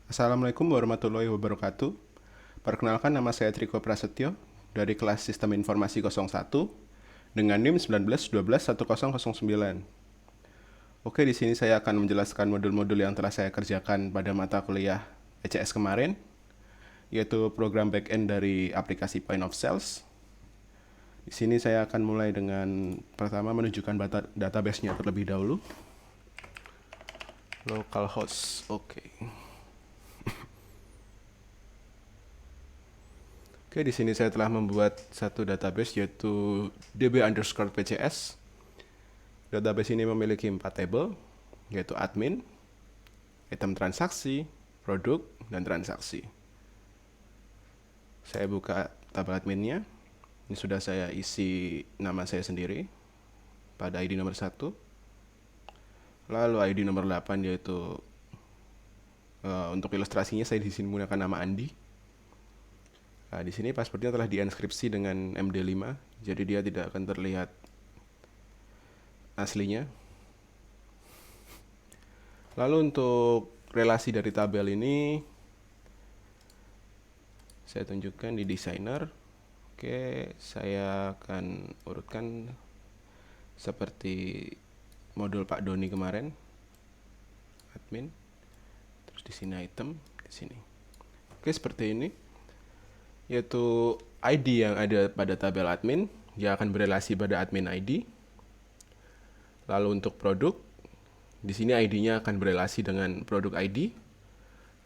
Assalamualaikum warahmatullahi wabarakatuh. Perkenalkan, nama saya Triko Prasetyo dari kelas Sistem Informasi 01 dengan NIM 1912111009. Oke, di sini saya akan menjelaskan modul-modul yang telah saya kerjakan pada mata kuliah ECS kemarin, yaitu program backend dari aplikasi Point of Sales. Di sini saya akan mulai dengan pertama menunjukkan database-nya terlebih dahulu. Localhost, oke. Oke, di sini saya telah membuat satu database yaitu db_pcs. Database ini memiliki 4 tabel, yaitu admin, item transaksi, produk, dan transaksi. Saya buka tabel adminnya. Ini sudah saya isi nama saya sendiri pada ID nomor 1. Lalu ID nomor 8 yaitu untuk ilustrasinya saya di sini menggunakan nama Andi. Nah, di sini passwordnya telah dienkripsi dengan MD5, jadi dia tidak akan terlihat aslinya. Lalu untuk relasi dari tabel ini saya tunjukkan di designer. Oke, saya akan urutkan seperti modul Pak Doni kemarin. Admin, terus di sini item, di sini. Oke, seperti ini. Yaitu ID yang ada pada tabel admin, dia akan berelasi pada admin ID. Lalu untuk produk, di sini ID-nya akan berelasi dengan produk ID.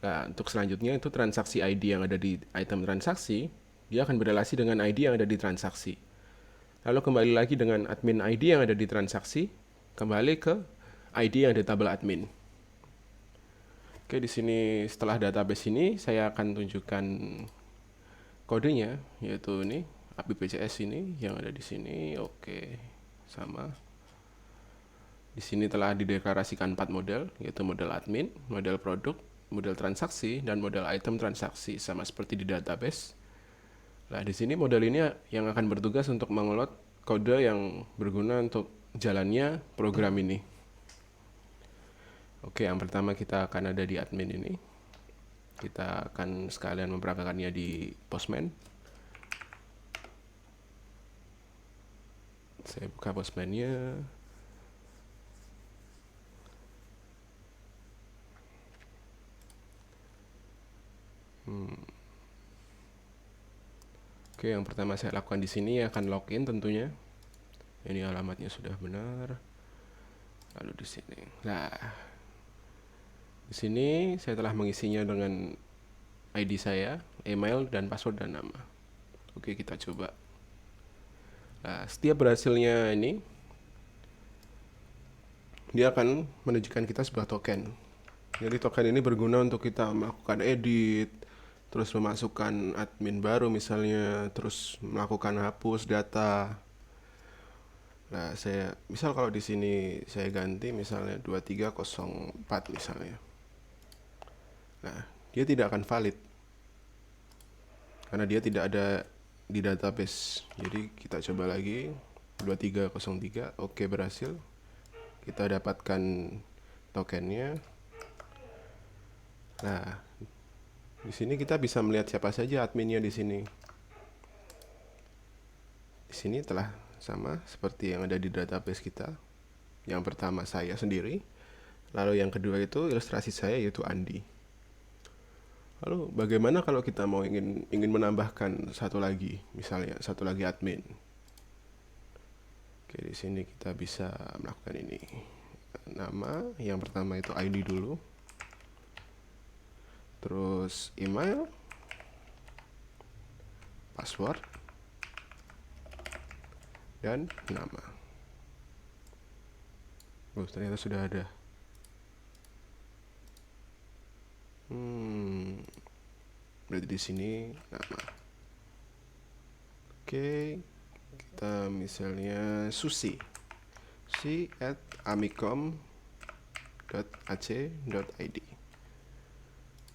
Nah, untuk selanjutnya itu transaksi ID yang ada di item transaksi, dia akan berelasi dengan ID yang ada di transaksi. Lalu kembali lagi dengan admin ID yang ada di transaksi, kembali ke ID yang ada di tabel admin. Oke, di sini setelah database ini saya akan tunjukkan kodenya, yaitu ini APPCS ini yang ada di sini. Oke, sama. Di sini telah dideklarasikan 4 model, yaitu model admin, model produk, model transaksi, dan model item transaksi, sama seperti di database. Nah, di sini model ini yang akan bertugas untuk mengelola kode yang berguna untuk jalannya program ini. Oke, yang pertama kita akan ada di admin ini. Kita akan sekalian memperagakannya di Postman. Saya buka Postman-nya. Oke, yang pertama saya lakukan di sini akan login tentunya. Ini alamatnya sudah benar. Lalu di sini. Nah, di sini saya telah mengisinya dengan ID saya, email, dan password dan nama. Oke, kita coba. Nah, setiap berhasilnya ini, dia akan menunjukkan kita sebuah token. Jadi token ini berguna untuk kita melakukan edit, terus memasukkan admin baru misalnya, terus melakukan hapus data. Nah, misal kalau di sini saya ganti misalnya 2304 misalnya. Nah, dia tidak akan valid karena dia tidak ada di database. Jadi kita coba lagi 2303. Oke, berhasil. Kita dapatkan tokennya. Nah, di sini kita bisa melihat siapa saja adminnya di sini. Di sini telah sama seperti yang ada di database kita. Yang pertama saya sendiri, lalu yang kedua itu ilustrasi saya yaitu Andi. Lalu bagaimana kalau kita mau ingin menambahkan satu lagi, misalnya satu lagi admin? Oke, di sini kita bisa melakukan ini. Nama yang pertama itu ID dulu. Terus email, password, dan nama. Oh, ternyata sudah ada. Berarti di sini nama. Oke, kita misalnya Susi at amicom.ac.id.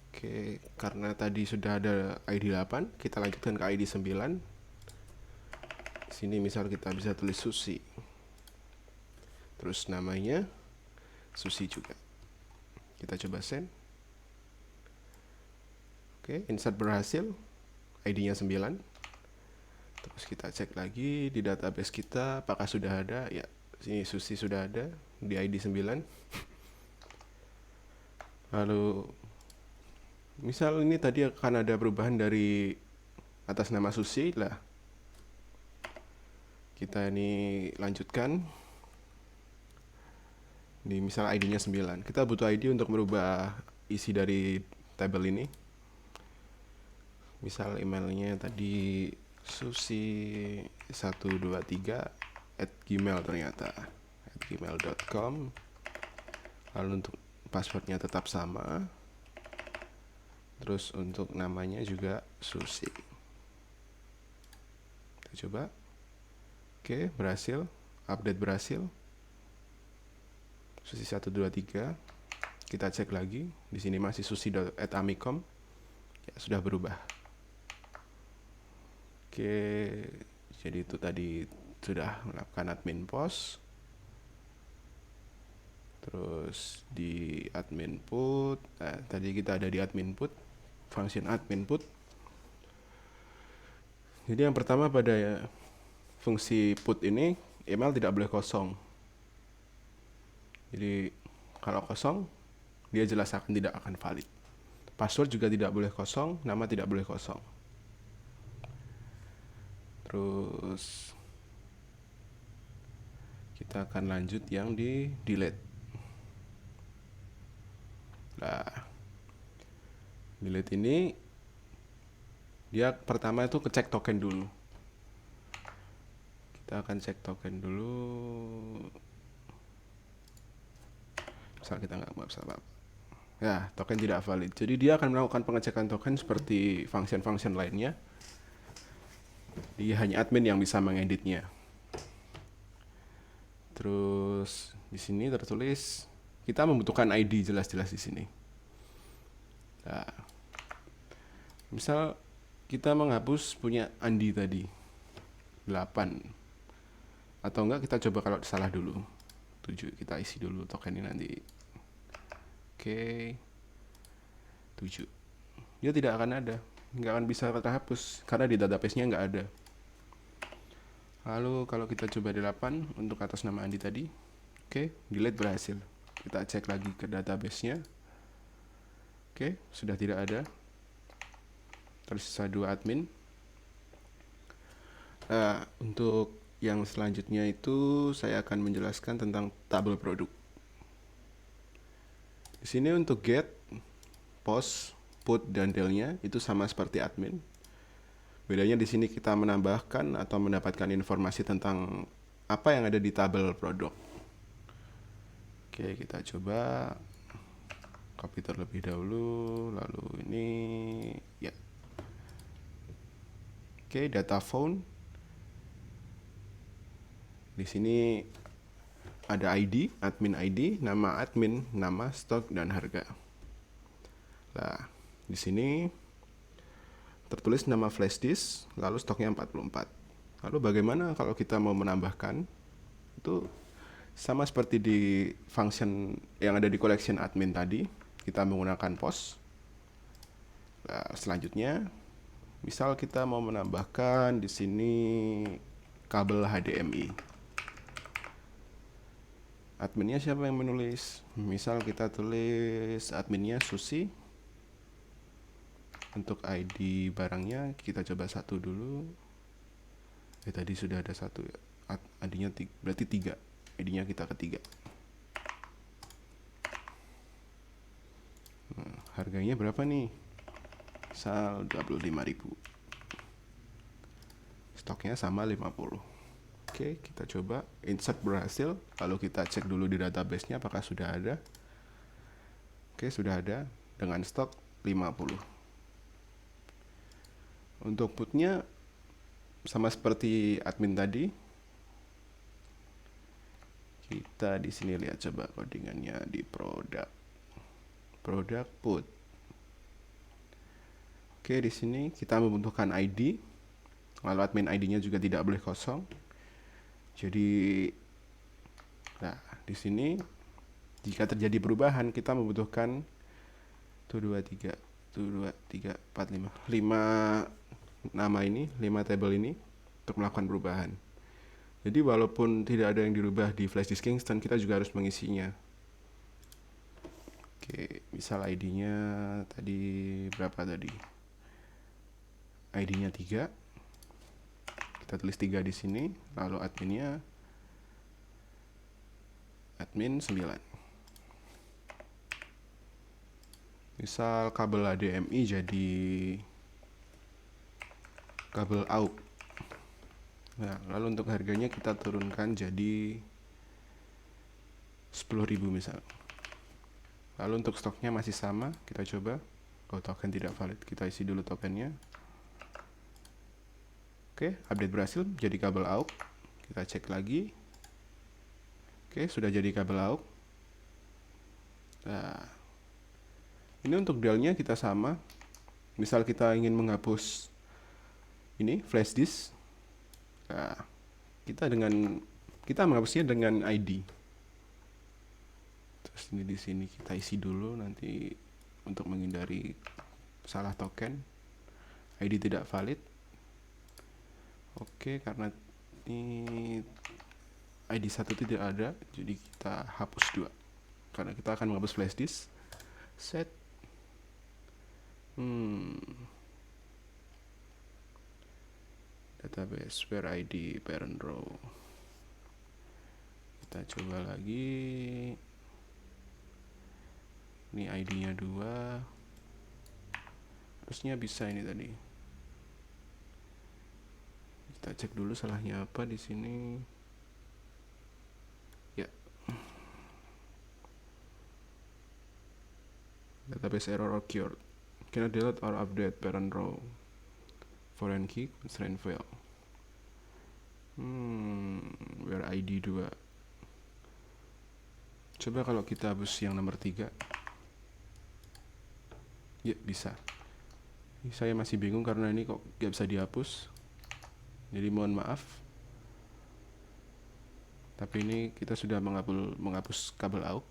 Oke, karena tadi sudah ada ID 8, kita lanjutkan ke ID 9. Di sini misal kita bisa tulis Susi. Terus namanya Susi juga. Kita coba send. Oke, insert berhasil, ID-nya 9. Terus kita cek lagi di database kita apakah sudah ada. Ya, sini Susi sudah ada di ID 9. Lalu misal ini tadi akan ada perubahan dari atas nama Susi lah. Kita ini lanjutkan. Di misal ID-nya 9. Kita butuh ID untuk merubah isi dari tabel ini. Misal emailnya tadi susi123@gmail ternyata @gmail.com. Lalu untuk passwordnya tetap sama. Terus untuk namanya juga Susi. Kita coba. Oke, berhasil. Update berhasil. Susi123. Kita cek lagi. Di sini masih susi.amicom. Ya, sudah berubah. Oke, jadi itu tadi sudah melakukan admin post. Terus di admin put, tadi kita ada di admin put, function admin put. Jadi yang pertama pada fungsi put ini, email tidak boleh kosong. Jadi kalau kosong, dia jelas tidak akan valid. Password juga tidak boleh kosong, nama tidak boleh kosong. Terus kita akan lanjut yang di delete. Nah, delete ini dia pertama itu ngecek token dulu. Kita akan cek token dulu. Misal kita nggak bisa apa-apa. Ya, token tidak valid. Jadi dia akan melakukan pengecekan token seperti function-function lainnya. Dia hanya admin yang bisa mengeditnya. Terus di sini tertulis kita membutuhkan ID jelas-jelas di sini. Nah, misal kita menghapus punya Andi tadi 8. Atau enggak kita coba kalau salah dulu. 7 kita isi dulu token ini nanti. Oke. 7. Dia tidak akan ada. Nggak akan bisa terhapus karena di database-nya nggak ada. Lalu kalau kita coba 8 untuk atas nama Andi tadi, oke, delete berhasil. Kita cek lagi ke database-nya. Oke, sudah tidak ada. Tersisa 2 admin. Untuk yang selanjutnya itu saya akan menjelaskan tentang tabel produk. Di sini untuk get, post, put, dan del-nya itu sama seperti admin. Bedanya di sini kita menambahkan atau mendapatkan informasi tentang apa yang ada di tabel produk. Oke, kita coba copy terlebih dahulu, lalu ini ya. Oke, data phone. Di sini ada ID, admin ID, nama admin, nama, stok, dan harga. Nah, di sini tertulis nama flash disk, lalu stoknya 44. Lalu bagaimana kalau kita mau menambahkan? Itu sama seperti di function yang ada di collection admin tadi, kita menggunakan post. Nah, selanjutnya, misal kita mau menambahkan di sini kabel HDMI. Adminnya siapa yang menulis? Misal kita tulis adminnya Susi. Untuk ID barangnya kita coba 1 dulu. Tadi sudah ada 1 ya. ID-nya berarti 3. ID-nya kita ketiga. Nah, harganya berapa nih? Misal 25.000. Stoknya sama 50. Oke, kita coba insert berhasil. Lalu kita cek dulu di database-nya apakah sudah ada. Oke, sudah ada dengan stok 50. Untuk putnya sama seperti admin tadi. Kita di sini lihat coba codingannya di produk put. Oke, di sini kita membutuhkan ID. Lalu admin ID-nya juga tidak boleh kosong. Jadi, nah di sini jika terjadi perubahan kita membutuhkan 1 2 3 2, 3, 4, 5 nama ini, 5 table ini untuk melakukan perubahan. Jadi walaupun tidak ada yang dirubah di flash disk Kingston, kita juga harus mengisinya. Oke, misal ID-nya tadi berapa tadi? ID-nya 3. Kita tulis 3 di sini, lalu adminnya admin 9. Misal kabel HDMI jadi kabel AUX. Nah, lalu untuk harganya kita turunkan jadi 10.000 misal. Lalu untuk stoknya masih sama, kita coba. Oh, token tidak valid, kita isi dulu tokennya. Oke, update berhasil, jadi kabel AUX. Kita cek lagi. Oke, sudah jadi kabel AUX. Nah, ini untuk Dell-nya kita sama. Misal kita ingin menghapus ini flash disk. Nah, kita menghapusnya dengan ID. Terus ini di sini kita isi dulu nanti untuk menghindari salah token. ID tidak valid. Oke, karena ini ID 1 tidak ada, jadi kita hapus 2. Karena kita akan menghapus flash disk. Set. Database where ID parent row. Kita coba lagi. Ini ID-nya 2. Harusnya bisa ini tadi. Kita cek dulu salahnya apa di sini. Ya. Database error occurred. Cannot delete or update parent row. Foreign key constraint fail. Where ID 2. Coba kalau kita hapus yang nomor 3. Ya, bisa. Saya masih bingung karena ini kok gak bisa dihapus. Jadi mohon maaf. Tapi ini kita sudah menghapus kabel AUX.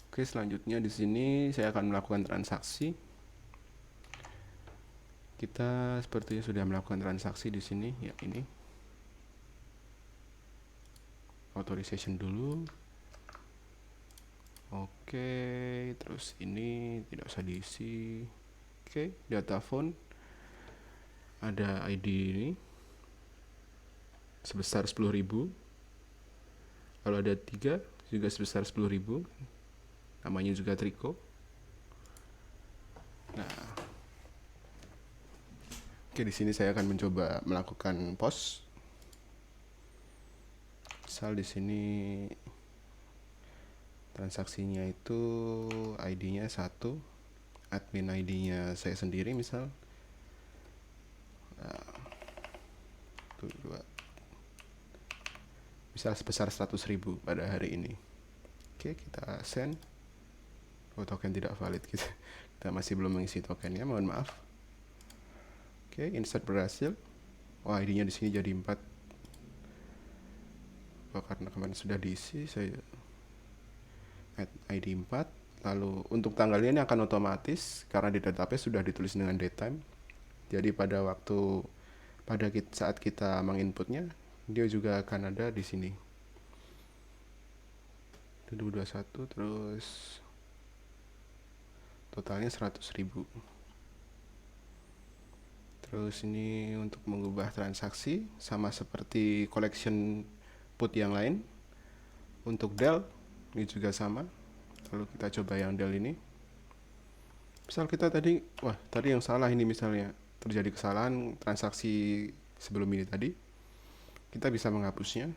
Oke, selanjutnya di sini saya akan melakukan transaksi. Kita sepertinya sudah melakukan transaksi di sini, ya ini. Authorization dulu. Oke, terus ini tidak usah diisi. Oke, data phone. Ada ID ini sebesar 10.000. Kalau ada 3 juga sebesar 10.000. Namanya juga Trico. Nah, oke, di sini saya akan mencoba melakukan post. Misal di sini transaksinya itu ID-nya 1, admin ID-nya saya sendiri misal. Nah, 2. Misal sebesar 100.000 pada hari ini. Oke, kita send. Oh, token tidak valid. Kita masih belum mengisi tokennya, mohon maaf. Oke, insert berhasil. Oh, ID-nya di sini jadi 4. Oh, karena kemarin sudah diisi, saya add ID 4. Lalu untuk tanggalnya ini akan otomatis karena di database sudah ditulis dengan datetime. Jadi pada saat kita menginputnya, dia juga akan ada di sini. 2021 terus totalnya 100.000. Terus ini untuk mengubah transaksi sama seperti collection put yang lain. Untuk Dell ini juga sama. Lalu kita coba yang Dell ini. Misal kita tadi yang salah ini misalnya terjadi kesalahan transaksi sebelum ini tadi. Kita bisa menghapusnya.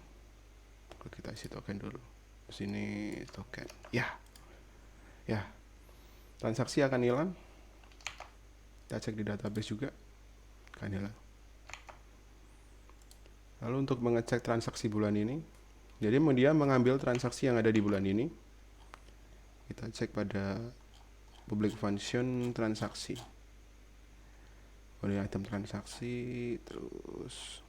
Kita isi token dulu. Sini token. Ya. Transaksi akan hilang. Kita cek di database juga. Akan hilang. Lalu untuk mengecek transaksi bulan ini, jadi dia mengambil transaksi yang ada di bulan ini. Kita cek pada public function transaksi. Oleh item transaksi, terus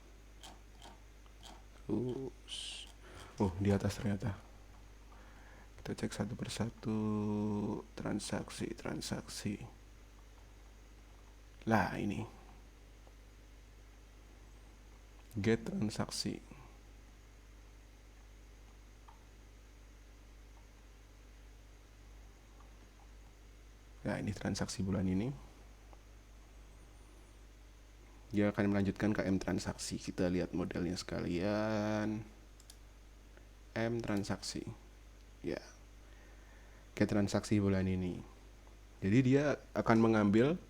oh, di atas ternyata. Kita cek satu persatu transaksi. Lah ini get transaksi. Nah ini transaksi bulan ini. Dia akan melanjutkan ke M transaksi. Kita lihat modelnya sekalian. M transaksi. Ya. Get transaksi bulan ini. Jadi dia akan mengambil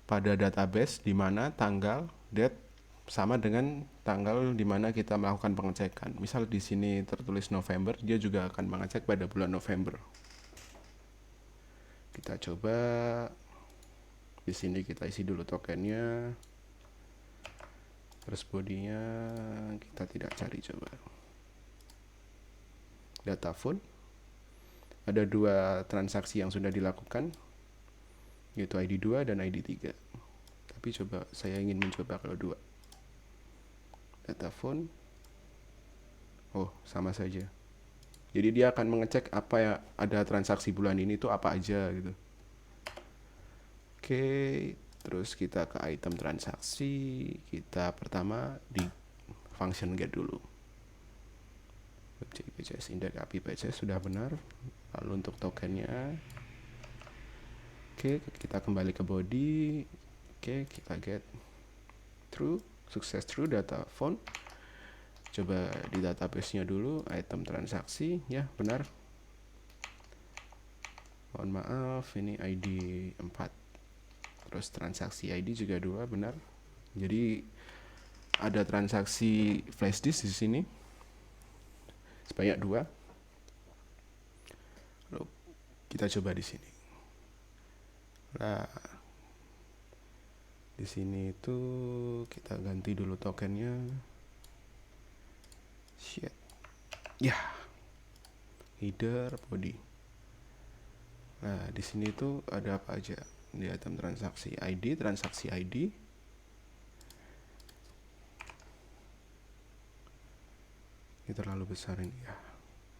pada database di mana tanggal, date sama dengan tanggal di mana kita melakukan pengecekan. Misal di sini tertulis November, dia juga akan mengecek pada bulan November. Kita coba di sini kita isi dulu tokennya. Terus bodinya kita tidak cari, coba. Data phone. Ada dua transaksi yang sudah dilakukan, yaitu ID 2 dan ID 3. Tapi coba saya ingin mencoba kalau 2. Data phone. Oh, sama saja. Jadi dia akan mengecek apa ya ada transaksi bulan ini itu apa aja gitu. Oke, terus kita ke item transaksi. Kita pertama di function get dulu. Objek PCS index API PCS sudah benar. Lalu untuk tokennya, oke, kita kembali ke body. Oke, kita get true, sukses true data phone. Coba di database-nya dulu, item transaksi, ya benar. Mohon maaf, ini ID 4. Terus transaksi ID juga 2, benar. Jadi ada transaksi flash disk di sini sebanyak 2. Lalu kita coba di sini. Nah, di sini itu kita ganti dulu tokennya. Shit. Ya. Header, body. Nah, di sini itu ada apa aja? Di item transaksi ID, transaksi ID. Ini terlalu besar ini ya.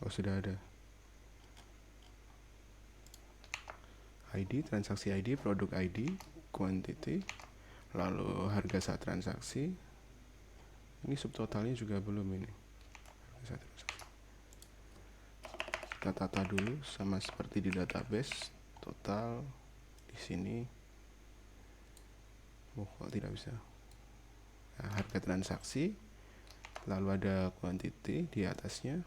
Oh, sudah ada. ID, transaksi ID, produk ID, quantity, lalu harga saat transaksi. Ini subtotalnya juga belum ini. Kita tata dulu sama seperti di database. Total di sini. Oh, kok tidak bisa. Nah, harga transaksi, lalu ada quantity di atasnya.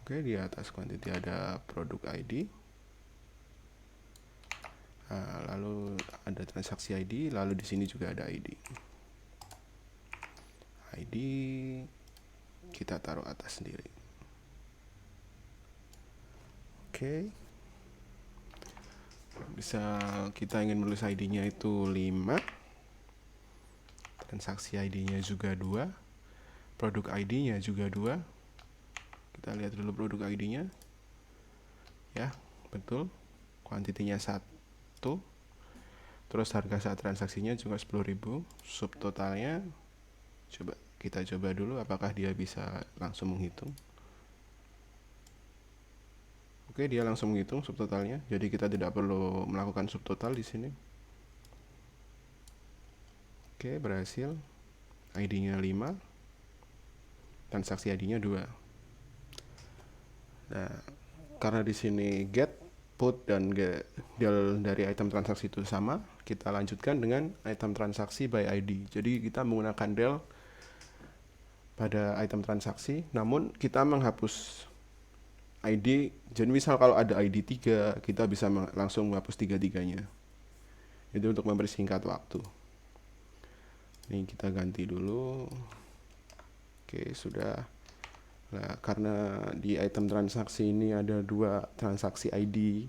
Oke, di atas quantity ada produk ID. Nah, lalu ada transaksi ID, lalu di sini juga ada ID. ID kita taruh atas sendiri. Oke. Bisa kita ingin menulis ID-nya itu 5. Transaksi ID-nya juga 2. Produk ID-nya juga 2. Kita lihat dulu produk ID-nya. Ya, betul. Kuantitinya 1. Terus harga saat transaksinya juga 10.000. Subtotalnya kita coba dulu apakah dia bisa langsung menghitung. Oke, dia langsung menghitung subtotalnya. Jadi kita tidak perlu melakukan subtotal di sini. Oke, berhasil. ID-nya 5. Transaksi ID-nya 2. Nah, karena di sini get, put dan get dari item transaksi itu sama, kita lanjutkan dengan item transaksi by ID. Jadi kita menggunakan del pada item transaksi, namun kita menghapus ID. Jadi misal kalau ada ID 3, kita bisa langsung menghapus 3-3-nya. Itu untuk mempersingkat waktu. Ini kita ganti dulu. Oke, sudah. Nah, karena di item transaksi ini ada 2 transaksi ID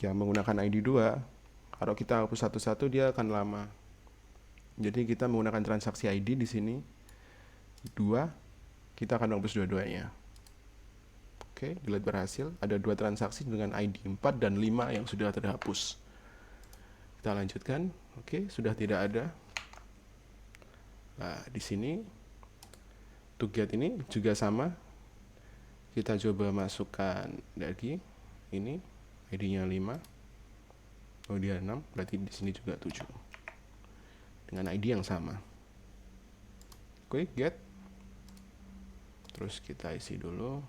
yang menggunakan ID 2, kalau kita hapus satu-satu dia akan lama. Jadi kita menggunakan transaksi ID di sini 2, kita akan hapus dua-duanya. Oke, delete berhasil. Ada 2 transaksi dengan ID 4 dan 5 yang sudah terhapus. Kita lanjutkan. Oke, sudah tidak ada. Nah, di sini to get ini juga sama. Kita coba masukkan lagi ini, ID-nya 5. Oh, dia 6, berarti di sini juga 7. Dengan ID yang sama. Klik get. Terus kita isi dulu.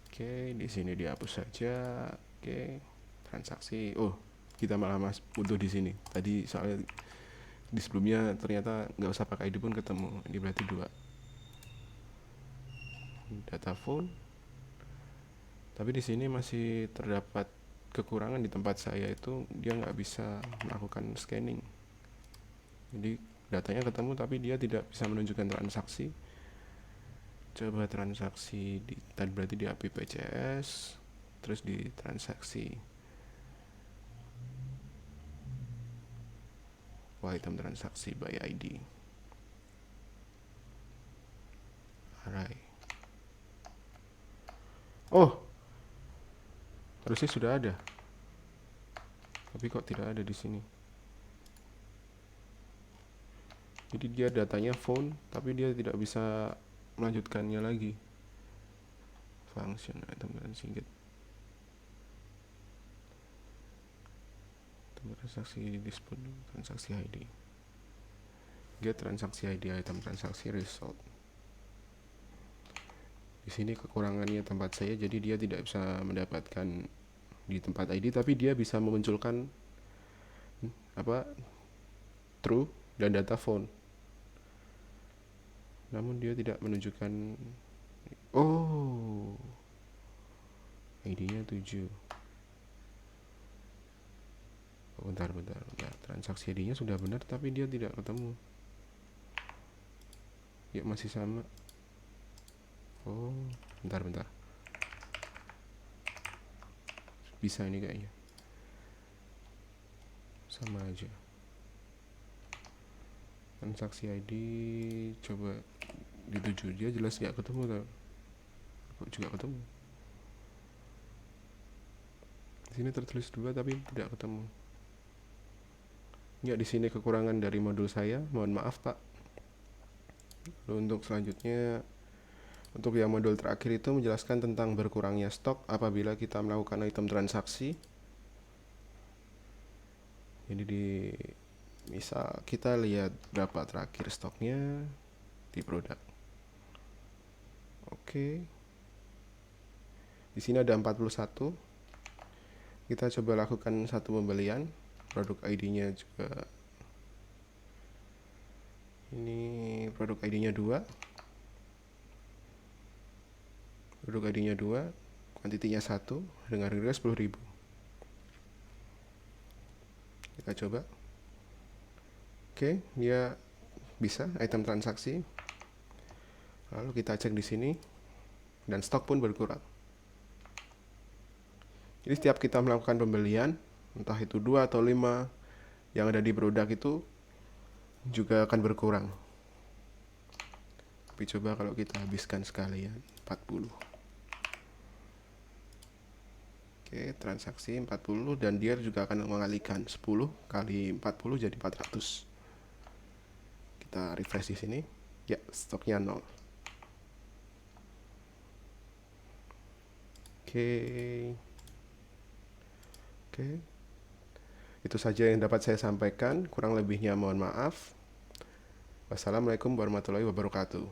Oke, di sini dihapus saja. Oke, transaksi. Oh, kita malah butuh di sini. Tadi soalnya di sebelumnya ternyata nggak usah pakai ID pun ketemu. Ini berarti 2. Data phone. Tapi di sini masih terdapat kekurangan di tempat saya itu, dia nggak bisa melakukan scanning. Jadi datanya ketemu tapi dia tidak bisa menunjukkan transaksi. Coba transaksi tadi berarti di API PCS, terus di transaksi. Item transaksi by ID. Alright. Oh, harusnya sudah ada. Tapi kok tidak ada di sini. Jadi dia datanya phone, tapi dia tidak bisa melanjutkannya lagi. Function item transaksi transaksi dispute transaksi ID. Get transaksi ID item transaksi result. Di sini kekurangannya tempat saya, jadi dia tidak bisa mendapatkan di tempat ID, tapi dia bisa memunculkan true dan data phone. Namun dia tidak menunjukkan. Oh, ID-nya 7. Oh, bentar. Transaksi ID-nya sudah benar, tapi dia tidak ketemu. Ya, masih sama. Oh, bentar. Bisa ini kayaknya. Sama aja. Transaksi ID coba di 7, dia jelas nggak ketemu tau. Kok juga ketemu? Di sini tertulis 2 tapi tidak ketemu. Ya, di sini kekurangan dari modul saya. Mohon maaf, Pak. Lalu untuk selanjutnya, untuk yang modul terakhir itu menjelaskan tentang berkurangnya stok apabila kita melakukan item transaksi. Jadi misal kita lihat berapa terakhir stoknya di produk. Oke. Di sini ada 41. Kita coba lakukan satu pembelian. Produk ID-nya juga. Ini produk ID-nya 2. Produk ID-nya 2, kuantitinya 1 dengan harga 10.000. Kita coba. Oke, dia bisa item transaksi. Lalu kita cek di sini dan stok pun berkurang. Jadi setiap kita melakukan pembelian, entah itu 2 atau 5 yang ada di produk itu juga akan berkurang. Tapi coba kalau kita habiskan sekalian 40. Oke, transaksi 40 dan dia juga akan mengalihkan 10 kali 40 jadi 400. Kita refresh di sini. Ya, stoknya 0. Oke. Itu saja yang dapat saya sampaikan. Kurang lebihnya mohon maaf. Wassalamualaikum warahmatullahi wabarakatuh.